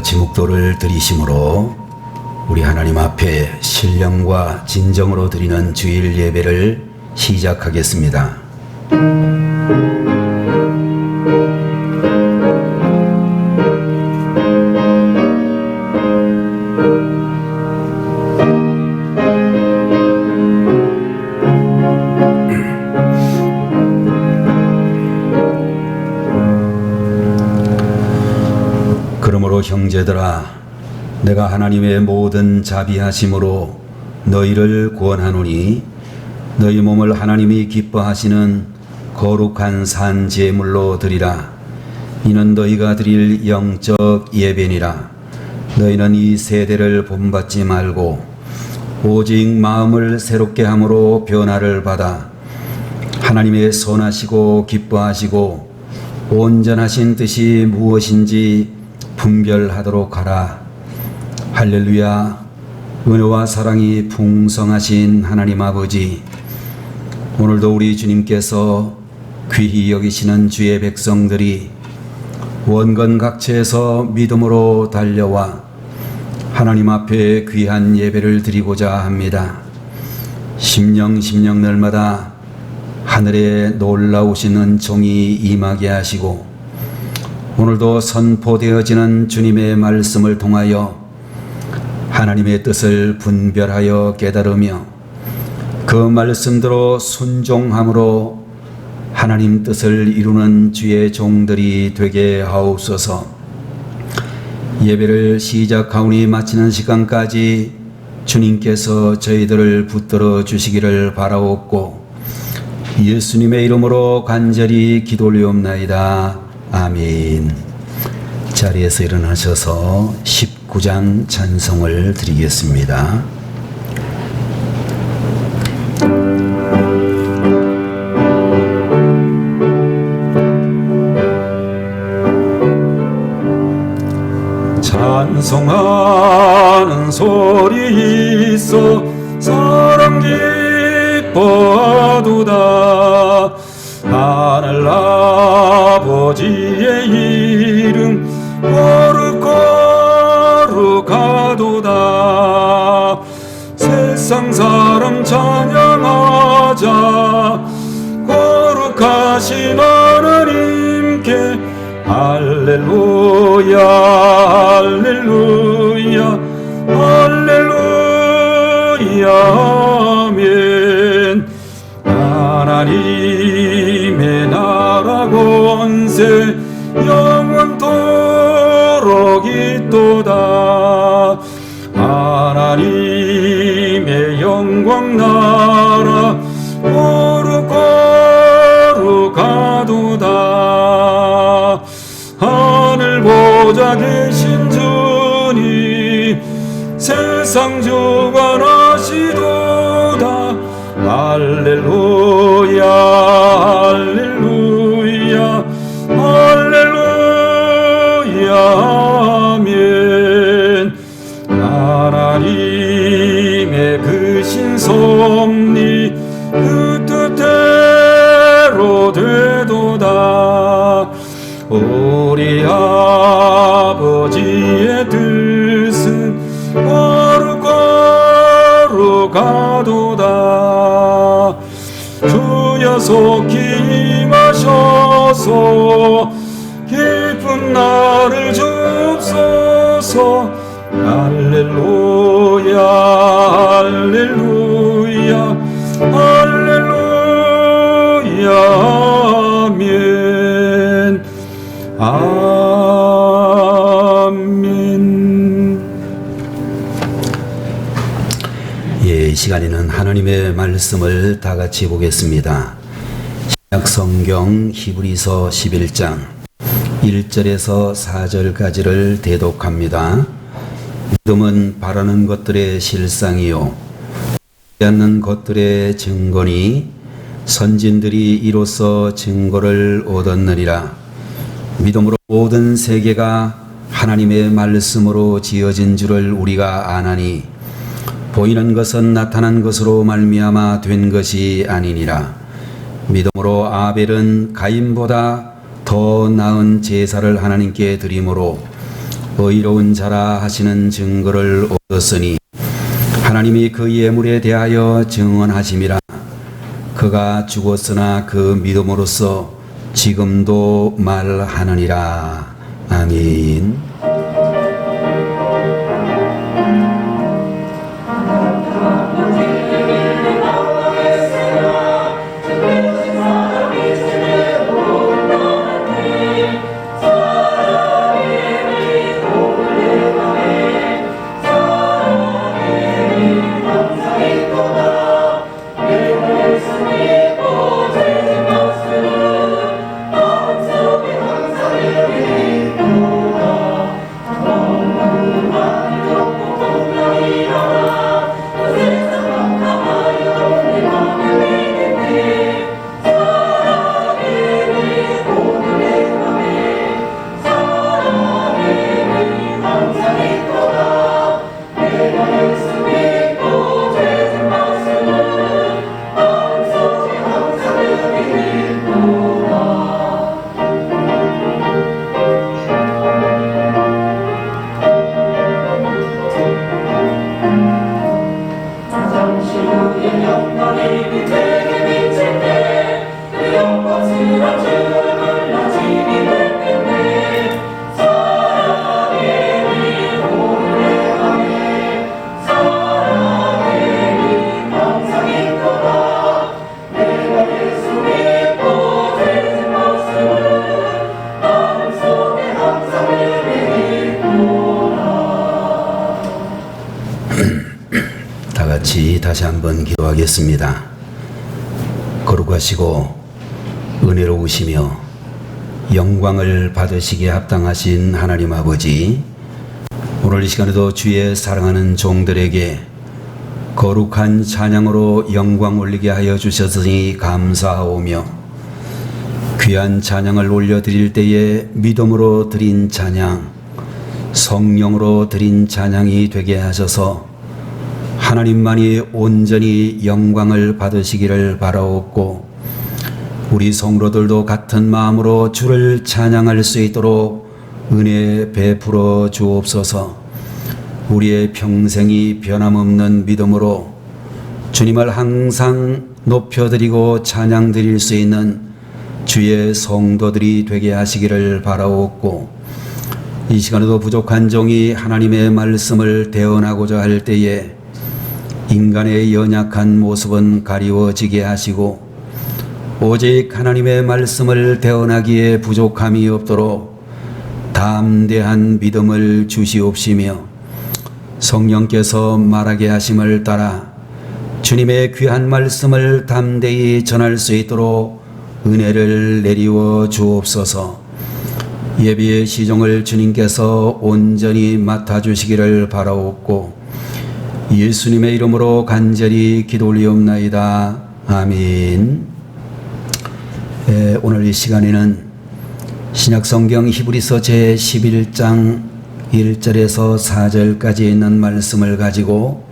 같이 묵도를 드리심으로 우리 하나님 앞에 신령과 진정으로 드리는 주일 예배를 시작하겠습니다. 그러므로 형제들아, 내가 하나님의 모든 자비하심으로 너희를 구원하노니 너희 몸을 하나님이 기뻐하시는 거룩한 산 제물로 드리라. 이는 너희가 드릴 영적 예배니라. 너희는 이 세대를 본받지 말고 오직 마음을 새롭게 함으로 변화를 받아 하나님의 선하시고 기뻐하시고 온전하신 뜻이 무엇인지 분별하도록 하라. 할렐루야. 은혜와 사랑이 풍성하신 하나님 아버지, 오늘도 우리 주님께서 귀히 여기시는 주의 백성들이 원건 각처에서 믿음으로 달려와 하나님 앞에 귀한 예배를 드리고자 합니다. 심령 날마다 하늘에 놀라우신 은총이 임하게 하시고 오늘도 선포되어지는 주님의 말씀을 통하여 하나님의 뜻을 분별하여 깨달으며 그 말씀대로 순종함으로 하나님 뜻을 이루는 주의 종들이 되게 하옵소서. 예배를 시작하오니 마치는 시간까지 주님께서 저희들을 붙들어 주시기를 바라옵고 예수님의 이름으로 간절히 기도 올리옵나이다. 아멘. 자리에서 일어나셔서 19장 찬송을 드리겠습니다. 찬송하는 소리 있어 사람 기뻐하도다. 하늘 아버지의 이름 거룩하도다. 세상 사람 찬양하자. 거룩하신 하나님께 할렐루야 할렐루야 할렐루야 아멘. 하나님의 나라 권세 영원토록 있도다. 하나님의 영광 나라 거룩하도다. 하늘 보좌 계신 주님 세상 주관하시도다. 할렐루야 할렐루야 할렐루야 아멘. 하나님의 크신 섭리 그 뜻대로 되도다. 우리 아버지의 뜻은 거룩하도다. 주여 속히 임하셔서 깊은 나를 주옵소서. 할렐루야 할렐루야 할렐루야 아멘 아멘. 예, 이 시간에는 하나님의 말씀을 다 같이 보겠습니다. 신약 성경 히브리서 11장 1절에서 4절까지를 대독합니다. 믿음은 바라는 것들의 실상이요 보이지 않는 것들의 증거니 선진들이 이로써 증거를 얻었느니라. 믿음으로 모든 세계가 하나님의 말씀으로 지어진 줄을 우리가 아나니 보이는 것은 나타난 것으로 말미암아 된 것이 아니니라. 믿음으로 아벨은 가인보다 더 나은 제사를 하나님께 드림으로 의로운 자라 하시는 증거를 얻었으니 하나님이 그 예물에 대하여 증언하심이라. 그가 죽었으나 그 믿음으로써 지금도 말하느니라. 아멘. 다시 한번 기도하겠습니다. 거룩하시고 은혜로우시며 영광을 받으시기에 합당하신 하나님 아버지, 오늘 이 시간에도 주의 사랑하는 종들에게 거룩한 찬양으로 영광 올리게 하여 주셨으니 감사하오며, 귀한 찬양을 올려드릴 때에 믿음으로 드린 찬양, 성령으로 드린 찬양이 되게 하셔서 하나님만이 온전히 영광을 받으시기를 바라옵고, 우리 성도들도 같은 마음으로 주를 찬양할 수 있도록 은혜 베풀어 주옵소서. 우리의 평생이 변함없는 믿음으로 주님을 항상 높여드리고 찬양드릴 수 있는 주의 성도들이 되게 하시기를 바라옵고, 이 시간에도 부족한 종이 하나님의 말씀을 대언하고자 할 때에 인간의 연약한 모습은 가리워지게 하시고, 오직 하나님의 말씀을 대언하기에 부족함이 없도록 담대한 믿음을 주시옵시며, 성령께서 말하게 하심을 따라 주님의 귀한 말씀을 담대히 전할 수 있도록 은혜를 내리워 주옵소서. 예비의 시종을 주님께서 온전히 맡아주시기를 바라옵고, 예수님의 이름으로 간절히 기도 올리옵나이다. 아멘. 오늘 이 시간에는 신약성경 히브리서 제11장 1절에서 4절까지 있는 말씀을 가지고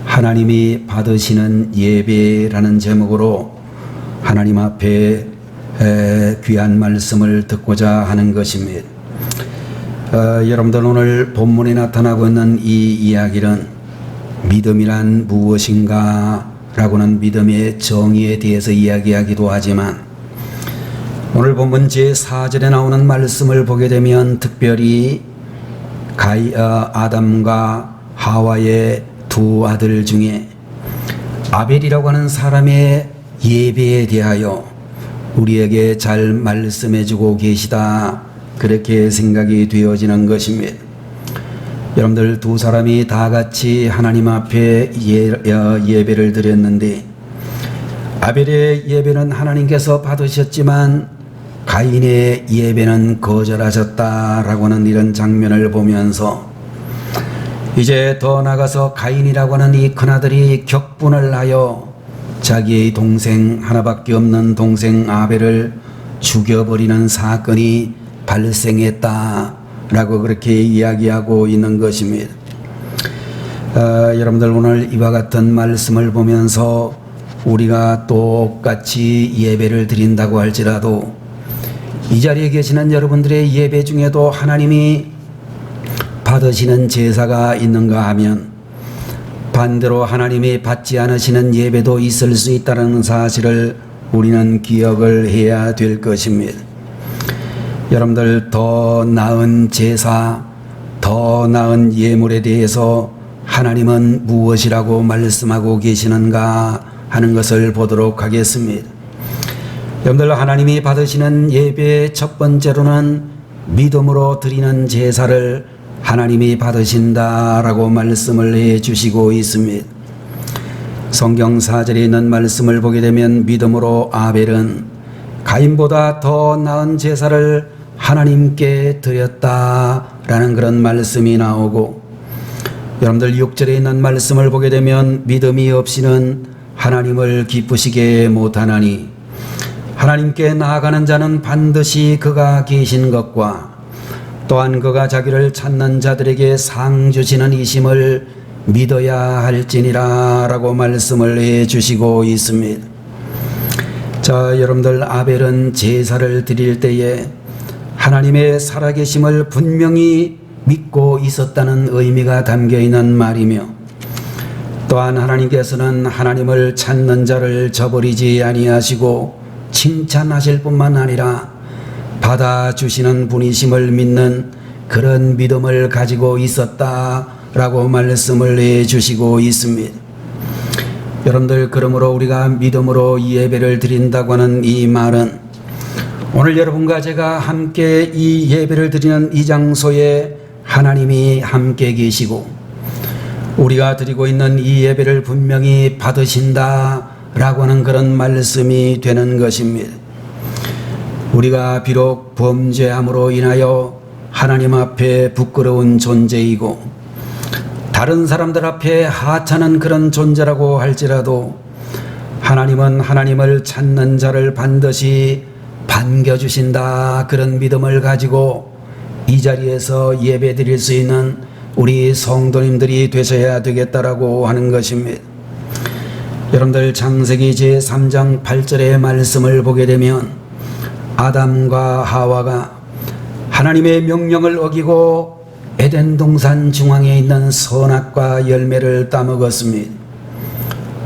하나님이 받으시는 예배라는 제목으로 하나님 앞에 귀한 말씀을 듣고자 하는 것입니다. 여러분들, 오늘 본문에 나타나고 있는 이 이야기는 믿음이란 무엇인가 라고는 믿음의 정의에 대해서 이야기하기도 하지만, 오늘 본문 제4절에 나오는 말씀을 보게 되면 특별히 아담과 하와의 두 아들 중에 아벨이라고 하는 사람의 예배에 대하여 우리에게 잘 말씀해주고 계시다, 그렇게 생각이 되어지는 것입니다. 여러분들, 두 사람이 다 같이 하나님 앞에 예배를 드렸는데, 아벨의 예배는 하나님께서 받으셨지만 가인의 예배는 거절하셨다라고 하는 이런 장면을 보면서, 이제 더 나가서 가인이라고 하는 이 큰아들이 격분을 하여 자기의 동생, 하나밖에 없는 동생 아벨을 죽여버리는 사건이 발생했다 라고 그렇게 이야기하고 있는 것입니다. 여러분들, 오늘 이와 같은 말씀을 보면서 우리가 똑같이 예배를 드린다고 할지라도 이 자리에 계시는 여러분들의 예배 중에도 하나님이 받으시는 제사가 있는가 하면 반대로 하나님이 받지 않으시는 예배도 있을 수 있다는 사실을 우리는 기억을 해야 될 것입니다. 여러분들, 더 나은 제사, 더 나은 예물에 대해서 하나님은 무엇이라고 말씀하고 계시는가 하는 것을 보도록 하겠습니다. 여러분들, 하나님이 받으시는 예배의 첫 번째로는 믿음으로 드리는 제사를 하나님이 받으신다라고 말씀을 해 주시고 있습니다. 성경 4절에 있는 말씀을 보게 되면 믿음으로 아벨은 가인보다 더 나은 제사를 하나님께 드렸다라는 그런 말씀이 나오고, 여러분들 6절에 있는 말씀을 보게 되면 믿음이 없이는 하나님을 기쁘시게 못하나니 하나님께 나아가는 자는 반드시 그가 계신 것과 또한 그가 자기를 찾는 자들에게 상 주시는 이심을 믿어야 할지니라 라고 말씀을 해 주시고 있습니다. 자, 여러분들, 아벨은 제사를 드릴 때에 하나님의 살아계심을 분명히 믿고 있었다는 의미가 담겨있는 말이며, 또한 하나님께서는 하나님을 찾는 자를 저버리지 아니하시고 칭찬하실 뿐만 아니라 받아주시는 분이심을 믿는 그런 믿음을 가지고 있었다라고 말씀을 해주시고 있습니다. 여러분들, 그러므로 우리가 믿음으로 예배를 드린다고 하는 이 말은 오늘 여러분과 제가 함께 이 예배를 드리는 이 장소에 하나님이 함께 계시고 우리가 드리고 있는 이 예배를 분명히 받으신다라고 하는 그런 말씀이 되는 것입니다. 우리가 비록 범죄함으로 인하여 하나님 앞에 부끄러운 존재이고 다른 사람들 앞에 하찮은 그런 존재라고 할지라도 하나님은 하나님을 찾는 자를 반드시 반겨주신다, 그런 믿음을 가지고 이 자리에서 예배 드릴 수 있는 우리 성도님들이 되셔야 되겠다라고 하는 것입니다. 여러분들, 창세기 제3장 8절의 말씀을 보게 되면 아담과 하와가 하나님의 명령을 어기고 에덴 동산 중앙에 있는 선악과 열매를 따먹었습니다.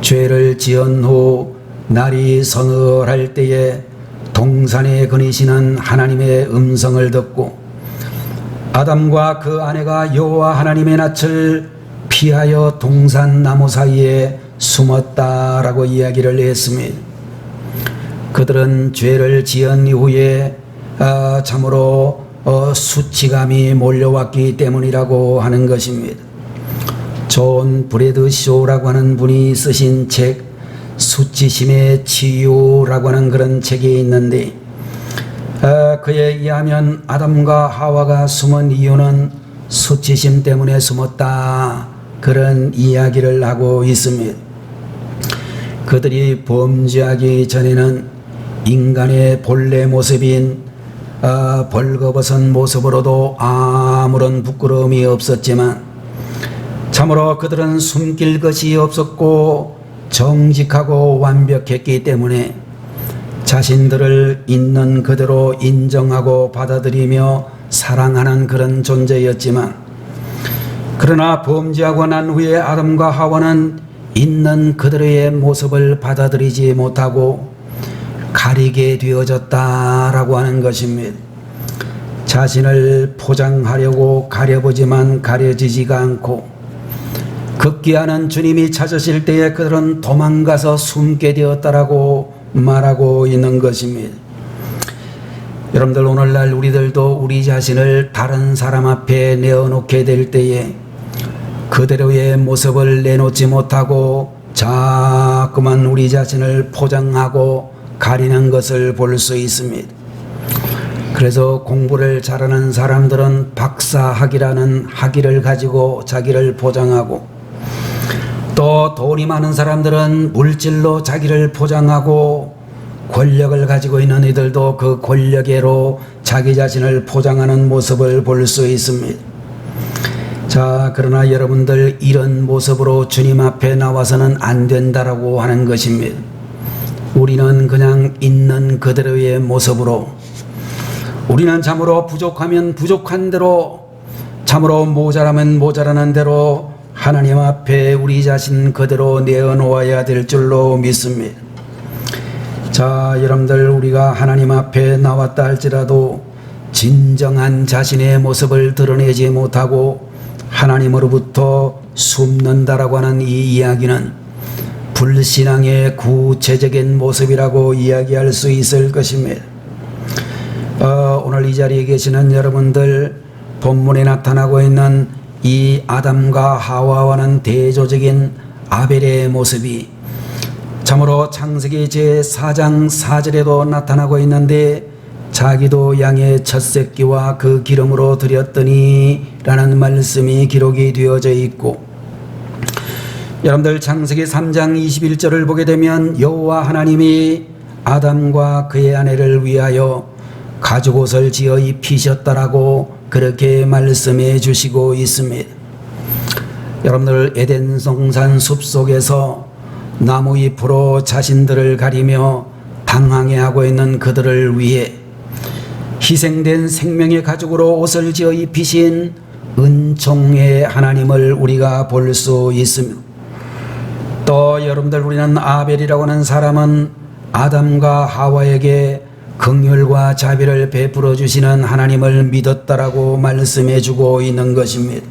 죄를 지은 후 날이 서늘할 때에 동산에 거니시는 하나님의 음성을 듣고 아담과 그 아내가 여호와 하나님의 낯을 피하여 동산 나무 사이에 숨었다라고 이야기를 했습니다. 그들은 죄를 지은 이후에 참으로 수치감이 몰려왔기 때문이라고 하는 것입니다. 존 브래드쇼라고 하는 분이 쓰신 책 수치심의 치유라고 하는 그런 책이 있는데, 그에 의하면 아담과 하와가 숨은 이유는 수치심 때문에 숨었다, 그런 이야기를 하고 있습니다. 그들이 범죄하기 전에는 인간의 본래 모습인 벌거벗은 모습으로도 아무런 부끄러움이 없었지만 참으로 그들은 숨길 것이 없었고 정직하고 완벽했기 때문에 자신들을 있는 그대로 인정하고 받아들이며 사랑하는 그런 존재였지만, 그러나 범죄하고 난 후에 아담과 하와는 있는 그들의 모습을 받아들이지 못하고 가리게 되어졌다라고 하는 것입니다. 자신을 포장하려고 가려보지만 가려지지가 않고 극기하는 주님이 찾으실 때에 그들은 도망가서 숨게 되었다라고 말하고 있는 것입니다. 여러분들, 오늘날 우리들도 우리 자신을 다른 사람 앞에 내어놓게 될 때에 그대로의 모습을 내놓지 못하고 자꾸만 우리 자신을 포장하고 가리는 것을 볼 수 있습니다. 그래서 공부를 잘하는 사람들은 박사학위라는 학위를 가지고 자기를 포장하고, 또 돈이 많은 사람들은 물질로 자기를 포장하고, 권력을 가지고 있는 이들도 그 권력으로 자기 자신을 포장하는 모습을 볼 수 있습니다. 자, 그러나 여러분들, 이런 모습으로 주님 앞에 나와서는 안 된다라고 하는 것입니다. 우리는 그냥 있는 그대로의 모습으로, 우리는 참으로 부족하면 부족한 대로 참으로 모자라면 모자라는 대로 하나님 앞에 우리 자신 그대로 내어놓아야 될 줄로 믿습니다. 자, 여러분들, 우리가 하나님 앞에 나왔다 할지라도 진정한 자신의 모습을 드러내지 못하고 하나님으로부터 숨는다라고 하는 이 이야기는 불신앙의 구체적인 모습이라고 이야기할 수 있을 것입니다. 오늘 이 자리에 계시는 여러분들, 본문에 나타나고 있는 이 아담과 하와와는 대조적인 아벨의 모습이 참으로 창세기 제4장 4절에도 나타나고 있는데, 자기도 양의 첫 새끼와 그 기름으로 드렸더니 라는 말씀이 기록이 되어져 있고, 여러분들 창세기 3장 21절을 보게 되면 여호와 하나님이 아담과 그의 아내를 위하여 가죽옷을 지어 입히셨다라고 그렇게 말씀해 주시고 있습니다. 여러분들, 에덴 동산 숲속에서 나무 잎으로 자신들을 가리며 당황해하고 있는 그들을 위해 희생된 생명의 가죽으로 옷을 지어 입히신 은총의 하나님을 우리가 볼 수 있습니다. 또 여러분들, 우리는 아벨이라고 하는 사람은 아담과 하와에게 긍휼과 자비를 베풀어 주시는 하나님을 믿었다라고 말씀해 주고 있는 것입니다.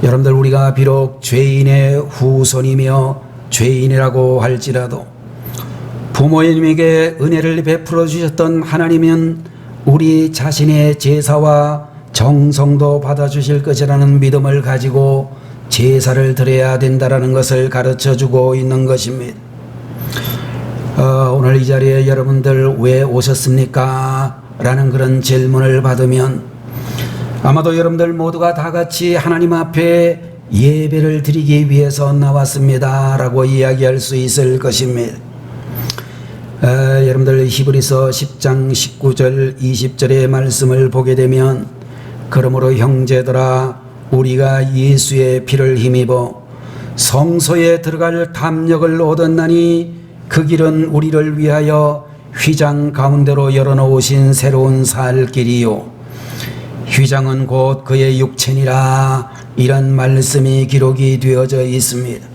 여러분들, 우리가 비록 죄인의 후손이며 죄인이라고 할지라도 부모님에게 은혜를 베풀어 주셨던 하나님은 우리 자신의 제사와 정성도 받아주실 것이라는 믿음을 가지고 제사를 드려야 된다는 것을 가르쳐 주고 있는 것입니다. 오늘 이 자리에 여러분들 왜 오셨습니까? 라는 그런 질문을 받으면 아마도 여러분들 모두가 다 같이 하나님 앞에 예배를 드리기 위해서 나왔습니다 라고 이야기할 수 있을 것입니다. 여러분들, 히브리서 10장 19절 20절의 말씀을 보게 되면, 그러므로 형제들아, 우리가 예수의 피를 힘입어 성소에 들어갈 담력을 얻었나니 그 길은 우리를 위하여 휘장 가운데로 열어놓으신 새로운 살 길이요, 휘장은 곧 그의 육체니라. 이런 말씀이 기록이 되어져 있습니다.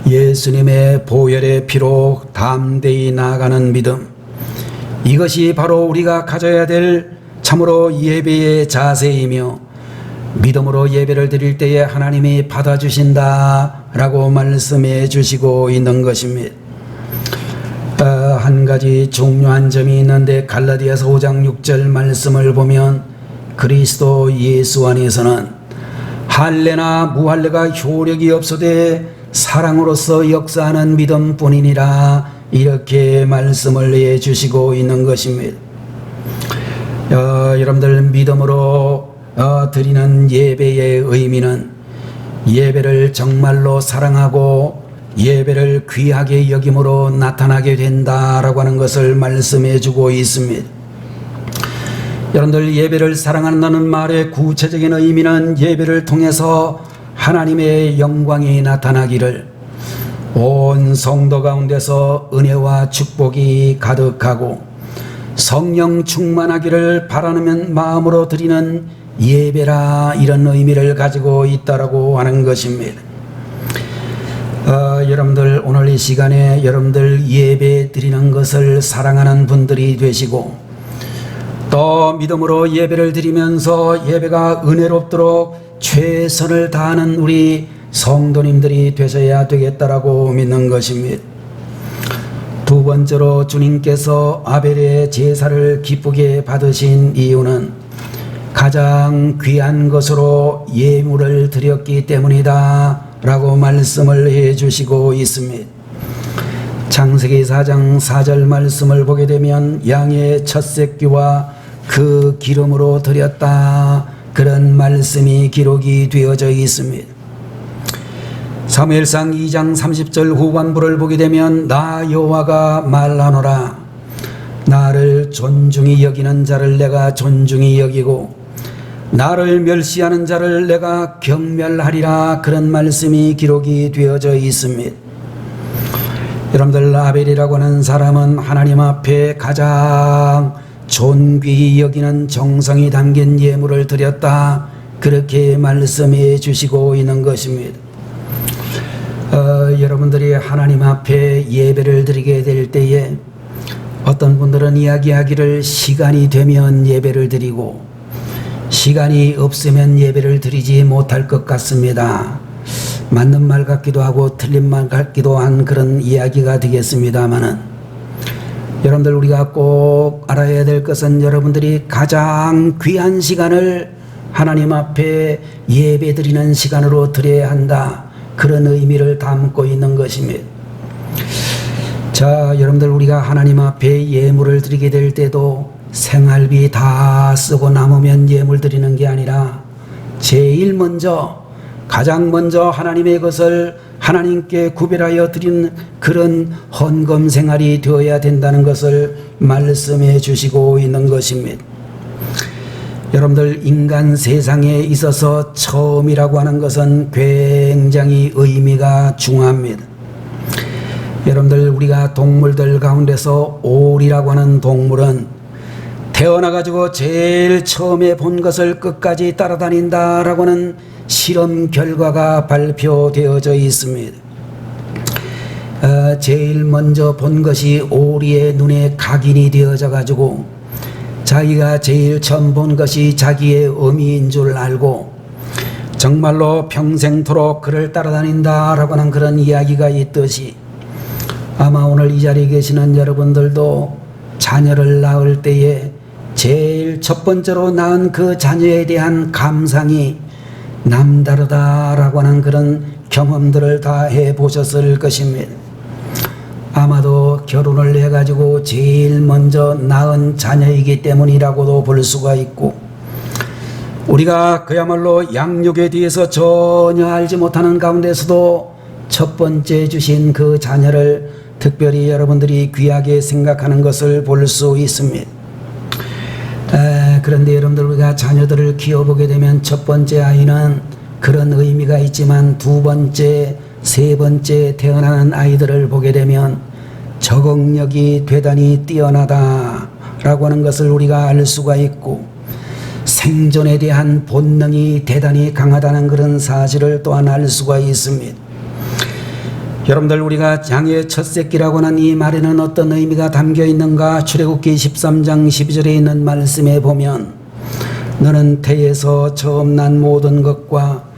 예수님의 보혈의 피로 담대히 나아가는 믿음, 이것이 바로 우리가 가져야 될 참으로 예배의 자세이며, 믿음으로 예배를 드릴 때에 하나님이 받아주신다 라고 말씀해 주시고 있는 것입니다. 한 가지 중요한 점이 있는데, 갈라디아서 5장 6절 말씀을 보면 그리스도 예수 안에서는 할례나 무할례가 효력이 없어되 사랑으로서 역사하는 믿음뿐이니라, 이렇게 말씀을 해 주시고 있는 것입니다. 여러분들, 믿음으로 드리는 예배의 의미는 예배를 정말로 사랑하고 예배를 귀하게 여김으로 나타나게 된다라고 하는 것을 말씀해 주고 있습니다. 여러분들, 예배를 사랑한다는 말의 구체적인 의미는 예배를 통해서 하나님의 영광이 나타나기를, 온 성도 가운데서 은혜와 축복이 가득하고 성령 충만하기를 바라는 마음으로 드리는 예배라, 이런 의미를 가지고 있다라고 하는 것입니다. 여러분들, 오늘 이 시간에 여러분들 예배 드리는 것을 사랑하는 분들이 되시고, 또 믿음으로 예배를 드리면서 예배가 은혜롭도록 최선을 다하는 우리 성도님들이 되셔야 되겠다라고 믿는 것입니다. 두 번째로, 주님께서 아벨의 제사를 기쁘게 받으신 이유는 가장 귀한 것으로 예물을 드렸기 때문이다 라고 말씀을 해 주시고 있습니다. 창세기 4장 4절 말씀을 보게 되면 양의 첫 새끼와 그 기름으로 드렸다, 그런 말씀이 기록이 되어져 있습니다. 사무엘상 2장 30절 후반부를 보게 되면 나 여호와가 말하노라, 나를 존중히 여기는 자를 내가 존중히 여기고 나를 멸시하는 자를 내가 경멸하리라, 그런 말씀이 기록이 되어져 있습니다. 여러분들, 아벨이라고 하는 사람은 하나님 앞에 가장 존귀히 여기는 정성이 담긴 예물을 드렸다, 그렇게 말씀해 주시고 있는 것입니다. 여러분들이 하나님 앞에 예배를 드리게 될 때에 어떤 분들은 이야기하기를 시간이 되면 예배를 드리고 시간이 없으면 예배를 드리지 못할 것 같습니다. 맞는 말 같기도 하고 틀린 말 같기도 한 그런 이야기가 되겠습니다마는, 여러분들 우리가 꼭 알아야 될 것은 여러분들이 가장 귀한 시간을 하나님 앞에 예배 드리는 시간으로 드려야 한다, 그런 의미를 담고 있는 것입니다. 자, 여러분들 우리가 하나님 앞에 예물을 드리게 될 때도 생활비 다 쓰고 남으면 예물 드리는 게 아니라 제일 먼저, 가장 먼저 하나님의 것을 하나님께 구별하여 드리는 그런 헌금 생활이 되어야 된다는 것을 말씀해 주시고 있는 것입니다. 여러분들 인간 세상에 있어서 처음이라고 하는 것은 굉장히 의미가 중요합니다. 여러분들 우리가 동물들 가운데서 오리라고 하는 동물은 태어나가지고 제일 처음에 본 것을 끝까지 따라다닌다라고 하는 실험 결과가 발표되어져 있습니다. 제일 먼저 본 것이 오리의 눈에 각인이 되어져 가지고 자기가 제일 처음 본 것이 자기의 어미인 줄 알고 정말로 평생토록 그를 따라다닌다라고 하는 그런 이야기가 있듯이, 아마 오늘 이 자리에 계시는 여러분들도 자녀를 낳을 때에 제일 첫 번째로 낳은 그 자녀에 대한 감상이 남다르다라고 하는 그런 경험들을 다 해보셨을 것입니다. 아마도 결혼을 해가지고 제일 먼저 낳은 자녀이기 때문이라고도 볼 수가 있고, 우리가 그야말로 양육에 대해서 전혀 알지 못하는 가운데서도 첫 번째 주신 그 자녀를 특별히 여러분들이 귀하게 생각하는 것을 볼 수 있습니다. 그런데 여러분들 우리가 자녀들을 키워보게 되면 첫 번째 아이는 그런 의미가 있지만 두 번째, 세 번째 태어나는 아이들을 보게 되면 적응력이 대단히 뛰어나다라고 하는 것을 우리가 알 수가 있고, 생존에 대한 본능이 대단히 강하다는 그런 사실을 또한 알 수가 있습니다. 여러분들 우리가 양의 첫 새끼라고 하는 이 말에는 어떤 의미가 담겨 있는가? 출애굽기 13장 12절에 있는 말씀에 보면, 너는 태에서 처음 난 모든 것과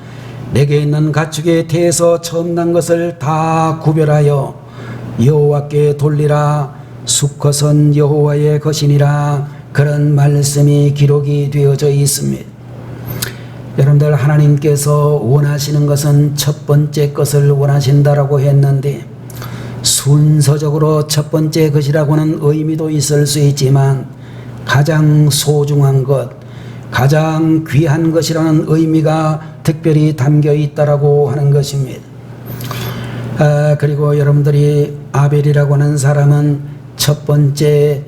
내게 있는 가축의 태에서 처음 난 것을 다 구별하여 여호와께 돌리라. 수컷은 여호와의 것이니라. 그런 말씀이 기록이 되어져 있습니다. 여러분들 하나님께서 원하시는 것은 첫 번째 것을 원하신다라고 했는데, 순서적으로 첫 번째 것이라고는 의미도 있을 수 있지만 가장 소중한 것, 가장 귀한 것이라는 의미가 특별히 담겨 있다라고 하는 것입니다. 그리고 여러분들이 아벨이라고 하는 사람은 첫 번째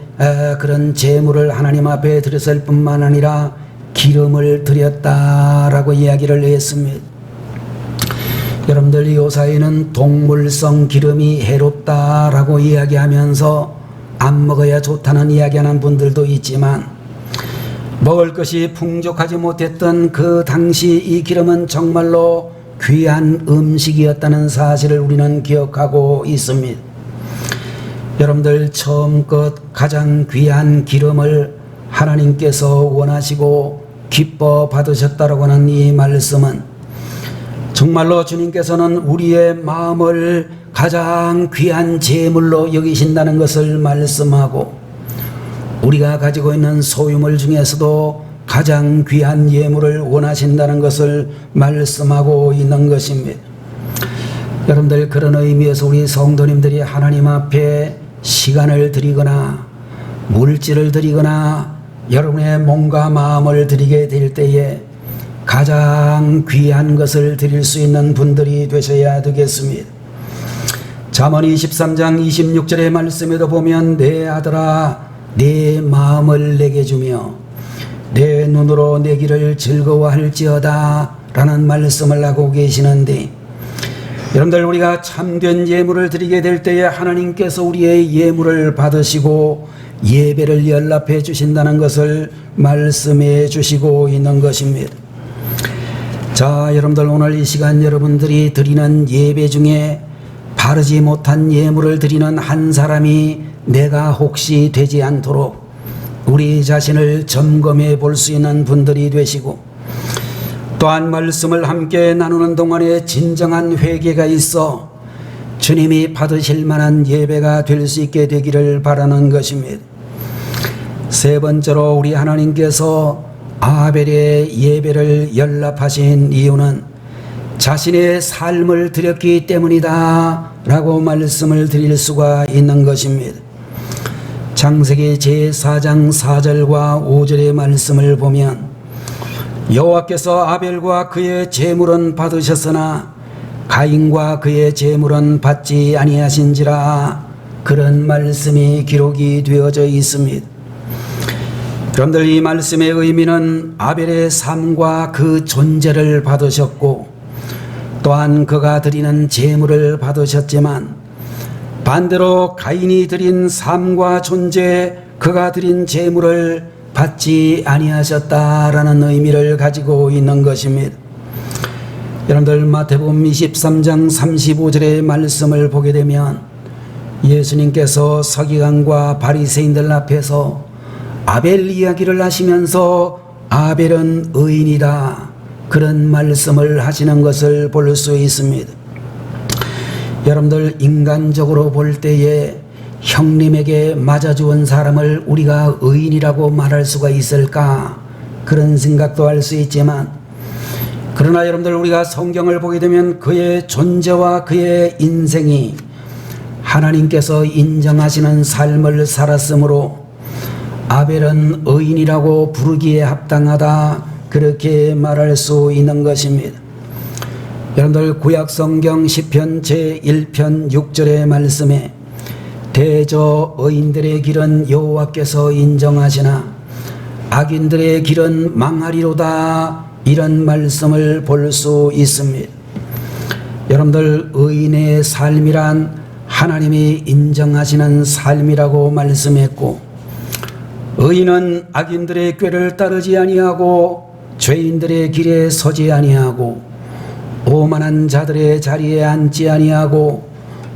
그런 제물을 하나님 앞에 드렸을 뿐만 아니라 기름을 드렸다라고 이야기를 했습니다. 여러분들 요사이는 동물성 기름이 해롭다라고 이야기하면서 안 먹어야 좋다는 이야기하는 분들도 있지만, 먹을 것이 풍족하지 못했던 그 당시 이 기름은 정말로 귀한 음식이었다는 사실을 우리는 기억하고 있습니다. 여러분들 처음껏 가장 귀한 기름을 하나님께서 원하시고 기뻐 받으셨다라고 하는 이 말씀은 정말로 주님께서는 우리의 마음을 가장 귀한 제물로 여기신다는 것을 말씀하고, 우리가 가지고 있는 소유물 중에서도 가장 귀한 예물을 원하신다는 것을 말씀하고 있는 것입니다. 여러분들 그런 의미에서 우리 성도님들이 하나님 앞에 시간을 드리거나 물질을 드리거나 여러분의 몸과 마음을 드리게 될 때에 가장 귀한 것을 드릴 수 있는 분들이 되셔야 되겠습니다. 잠언 23장 26절의 말씀에도 보면, 내 아들아 내 마음을 내게 주며 내 눈으로 내 길을 즐거워할지어다 라는 말씀을 하고 계시는데, 여러분들 우리가 참된 예물을 드리게 될 때에 하나님께서 우리의 예물을 받으시고 예배를 연락해 주신다는 것을 말씀해 주시고 있는 것입니다. 자, 여러분들 오늘 이 시간 여러분들이 드리는 예배 중에 바르지 못한 예물을 드리는 한 사람이 내가 혹시 되지 않도록 우리 자신을 점검해 볼 수 있는 분들이 되시고, 또한 말씀을 함께 나누는 동안에 진정한 회개가 있어 주님이 받으실 만한 예배가 될 수 있게 되기를 바라는 것입니다. 세 번째로 우리 하나님께서 아벨의 예배를 연락하신 이유는 자신의 삶을 드렸기 때문이다 라고 말씀을 드릴 수가 있는 것입니다. 창세기 제4장 4절과 5절의 말씀을 보면 여호와께서 아벨과 그의 제물은 받으셨으나 가인과 그의 제물은 받지 아니하신지라, 그런 말씀이 기록이 되어져 있습니다. 여러분들, 이 말씀의 의미는 아벨의 삶과 그 존재를 받으셨고 또한 그가 드리는 제물을 받으셨지만, 반대로 가인이 드린 삶과 존재, 그가 드린 제물을 받지 아니하셨다라는 의미를 가지고 있는 것입니다. 여러분들, 마태복음 23장 35절의 말씀을 보게 되면 예수님께서 서기관과 바리새인들 앞에서 아벨 이야기를 하시면서 아벨은 의인이다, 그런 말씀을 하시는 것을 볼 수 있습니다. 여러분들, 인간적으로 볼 때에 형님에게 맞아주은 사람을 우리가 의인이라고 말할 수가 있을까, 그런 생각도 할 수 있지만, 그러나 여러분들, 우리가 성경을 보게 되면 그의 존재와 그의 인생이 하나님께서 인정하시는 삶을 살았으므로 아벨은 의인이라고 부르기에 합당하다, 그렇게 말할 수 있는 것입니다. 여러분들, 구약 성경 시편 제1편 6절의 말씀에 대저 의인들의 길은 여호와께서 인정하시나 악인들의 길은 망하리로다, 이런 말씀을 볼 수 있습니다. 여러분들, 의인의 삶이란 하나님이 인정하시는 삶이라고 말씀했고, 의인은 악인들의 꾀를 따르지 아니하고 죄인들의 길에 서지 아니하고 오만한 자들의 자리에 앉지 아니하고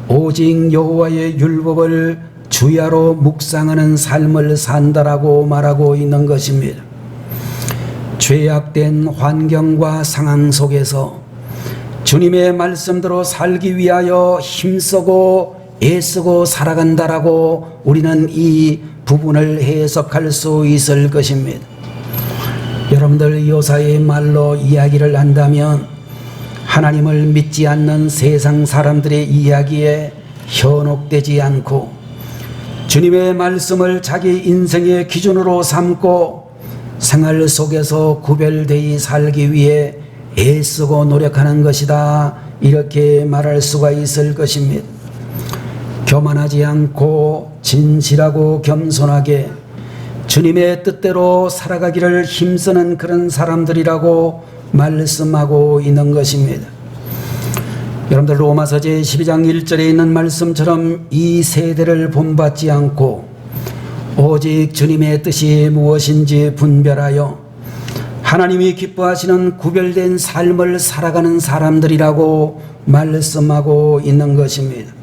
오직 여호와의 율법을 주야로 묵상하는 삶을 산다라고 말하고 있는 것입니다. 죄악된 환경과 상황 속에서 주님의 말씀대로 살기 위하여 힘쓰고 애쓰고 살아간다라고 우리는 이 부분을 해석할 수 있을 것입니다. 여러분들, 요사의 말로 이야기를 한다면 하나님을 믿지 않는 세상 사람들의 이야기에 현혹되지 않고 주님의 말씀을 자기 인생의 기준으로 삼고 생활 속에서 구별되이 살기 위해 애쓰고 노력하는 것이다, 이렇게 말할 수가 있을 것입니다. 교만하지 않고 진실하고 겸손하게 주님의 뜻대로 살아가기를 힘쓰는 그런 사람들이라고 말씀하고 있는 것입니다. 여러분들, 로마서 제12장 1절에 있는 말씀처럼 이 세대를 본받지 않고 오직 주님의 뜻이 무엇인지 분별하여 하나님이 기뻐하시는 구별된 삶을 살아가는 사람들이라고 말씀하고 있는 것입니다.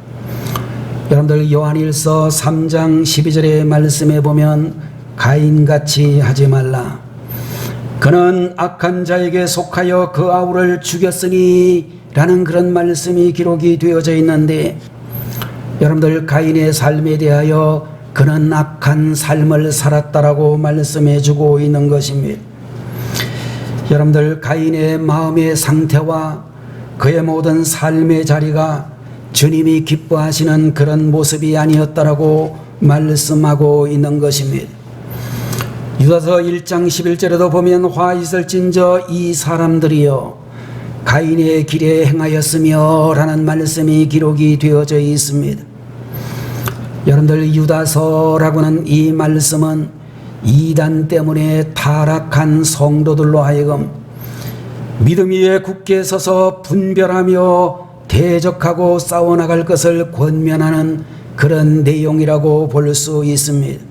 여러분들, 요한일서 3장 12절의 말씀에 보면 가인같이 하지 말라, 그는 악한 자에게 속하여 그 아우를 죽였으니 라는 그런 말씀이 기록이 되어져 있는데, 여러분들, 가인의 삶에 대하여 그는 악한 삶을 살았다라고 말씀해 주고 있는 것입니다. 여러분들, 가인의 마음의 상태와 그의 모든 삶의 자리가 주님이 기뻐하시는 그런 모습이 아니었다라고 말씀하고 있는 것입니다. 유다서 1장 11절에도 보면 화 있을진저 이 사람들이여 가인의 길에 행하였으며 라는 말씀이 기록이 되어져 있습니다. 여러분들, 유다서라고는 이 말씀은 이단 때문에 타락한 성도들로 하여금 믿음 위에 굳게 서서 분별하며 대적하고 싸워나갈 것을 권면하는 그런 내용이라고 볼 수 있습니다.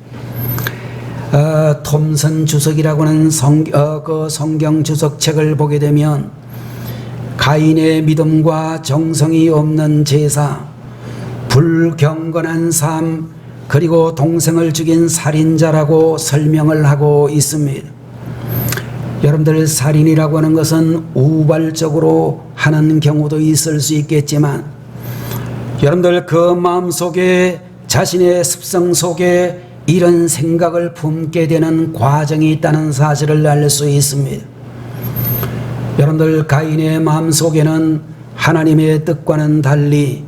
톰슨 주석이라고 하는 성경 주석책을 보게 되면 가인의 믿음과 정성이 없는 제사, 불경건한 삶, 그리고 동생을 죽인 살인자라고 설명을 하고 있습니다. 여러분들, 살인이라고 하는 것은 우발적으로 하는 경우도 있을 수 있겠지만, 여러분들 그 마음속에, 자신의 습성 속에 이런 생각을 품게 되는 과정이 있다는 사실을 알 수 있습니다. 여러분들, 가인의 마음속에는 하나님의 뜻과는 달리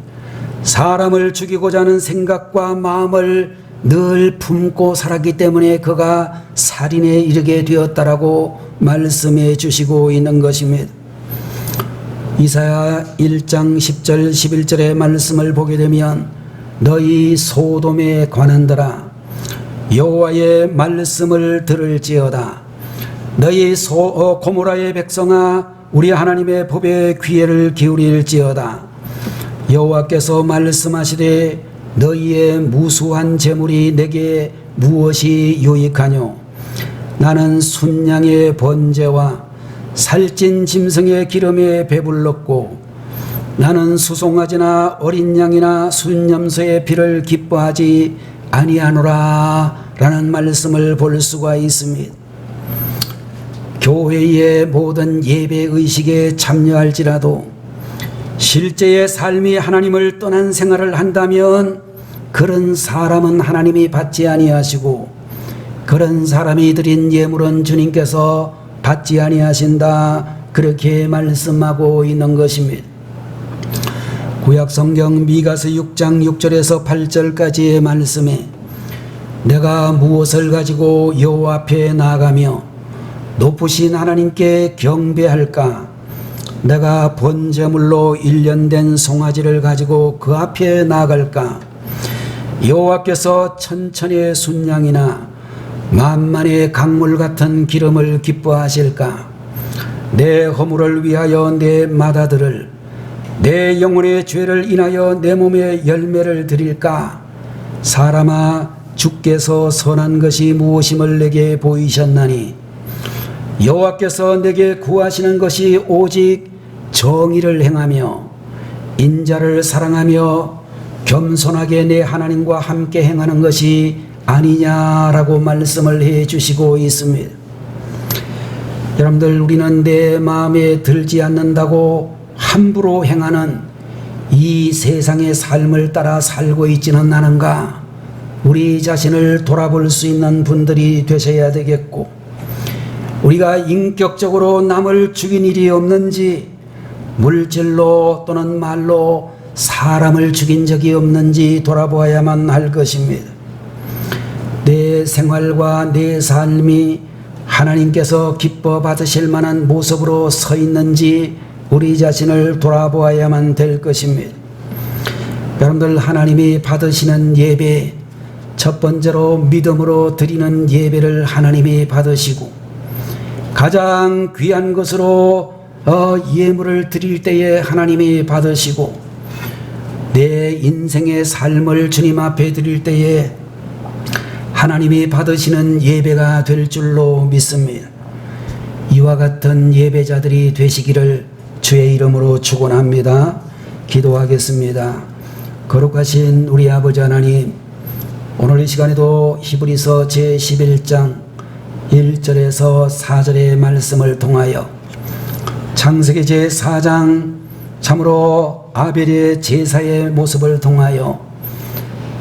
사람을 죽이고자 하는 생각과 마음을 늘 품고 살았기 때문에 그가 살인에 이르게 되었다라고 말씀해 주시고 있는 것입니다. 이사야 1장 10절 11절의 말씀을 보게 되면 너희 소돔에 관한들아 여호와의 말씀을 들을지어다. 너희 고모라의 백성아 우리 하나님의 법에 귀를 기울일지어다. 여호와께서 말씀하시되 너희의 무수한 재물이 내게 무엇이 유익하뇨? 나는 순양의 번제와 살찐 짐승의 기름에 배불렀고 나는 수송아지나 어린 양이나 순염소의 피를 기뻐하지 아니하노라 라는 말씀을 볼 수가 있습니다. 교회의 모든 예배의식에 참여할지라도 실제의 삶이 하나님을 떠난 생활을 한다면 그런 사람은 하나님이 받지 아니하시고 그런 사람이 드린 예물은 주님께서 받지 아니하신다, 그렇게 말씀하고 있는 것입니다. 구약성경 미가서 6장 6절에서 8절까지의 말씀에 내가 무엇을 가지고 여호와 앞에 나아가며 높으신 하나님께 경배할까? 내가 번제물로 1년 된 송아지를 가지고 그 앞에 나아갈까? 여호와께서 천천의 순양이나 만만의 강물 같은 기름을 기뻐하실까? 내 허물을 위하여 내 맏아들을, 내 영혼의 죄를 인하여 내 몸에 열매를 드릴까? 사람아, 주께서 선한 것이 무엇임을 내게 보이셨나니 여호와께서 내게 구하시는 것이 오직 정의를 행하며 인자를 사랑하며 겸손하게 내 하나님과 함께 행하는 것이 아니냐라고 말씀을 해 주시고 있습니다. 여러분들, 우리는 내 마음에 들지 않는다고 함부로 행하는 이 세상의 삶을 따라 살고 있지는 않은가? 우리 자신을 돌아볼 수 있는 분들이 되셔야 되겠고, 우리가 인격적으로 남을 죽인 일이 없는지, 물질로 또는 말로 사람을 죽인 적이 없는지 돌아보아야만 할 것입니다. 내 생활과 내 삶이 하나님께서 기뻐 받으실 만한 모습으로 서 있는지 우리 자신을 돌아보아야만 될 것입니다. 여러분들, 하나님이 받으시는 예배, 첫 번째로 믿음으로 드리는 예배를 하나님이 받으시고, 가장 귀한 것으로 예물을 드릴 때에 하나님이 받으시고, 내 인생의 삶을 주님 앞에 드릴 때에 하나님이 받으시는 예배가 될 줄로 믿습니다. 이와 같은 예배자들이 되시기를 주의 이름으로 축원합니다. 기도하겠습니다. 거룩하신 우리 아버지 하나님, 오늘 이 시간에도 히브리서 제11장 1절에서 4절의 말씀을 통하여 창세기 제4장 참으로 아벨의 제사의 모습을 통하여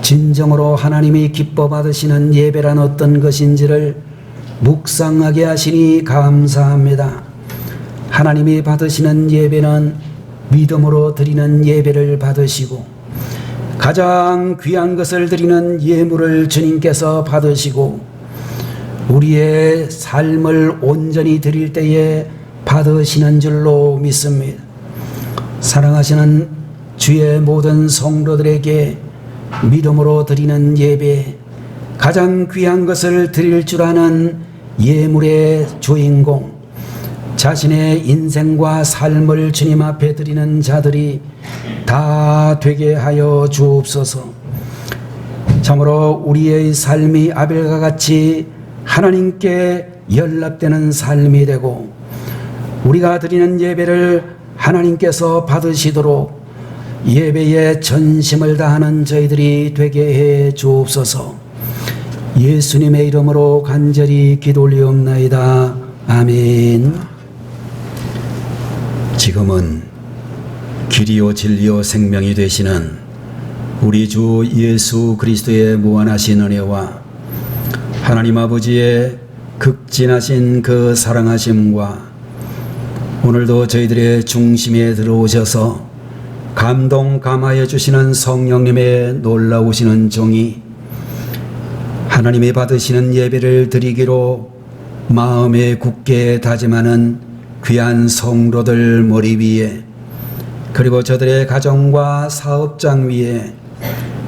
진정으로 하나님이 기뻐 받으시는 예배란 어떤 것인지를 묵상하게 하시니 감사합니다. 하나님이 받으시는 예배는 믿음으로 드리는 예배를 받으시고, 가장 귀한 것을 드리는 예물을 주님께서 받으시고, 우리의 삶을 온전히 드릴 때에 받으시는 줄로 믿습니다. 사랑하시는 주의 모든 성도들에게 믿음으로 드리는 예배, 가장 귀한 것을 드릴 줄 아는 예물의 주인공, 자신의 인생과 삶을 주님 앞에 드리는 자들이 다 되게 하여 주옵소서. 참으로 우리의 삶이 아벨과 같이 하나님께 연락되는 삶이 되고, 우리가 드리는 예배를 하나님께서 받으시도록 예배에 전심을 다하는 저희들이 되게 해 주옵소서. 예수님의 이름으로 간절히 기도 올리옵나이다. 아멘. 지금은 길이요 진리요 생명이 되시는 우리 주 예수 그리스도의 무한하신 은혜와 하나님 아버지의 극진하신 그 사랑하심과 오늘도 저희들의 중심에 들어오셔서 감동 감화해 주시는 성령님의 놀라우시는 종이 하나님이 받으시는 예배를 드리기로 마음에 굳게 다짐하는 귀한 성도들 머리 위에, 그리고 저들의 가정과 사업장 위에,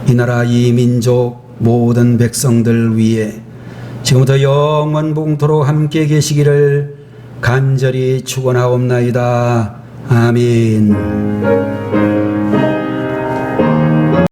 이 나라 이 민족 모든 백성들 위에 지금부터 영원봉토록 함께 계시기를 간절히 축원하옵나이다. 아멘.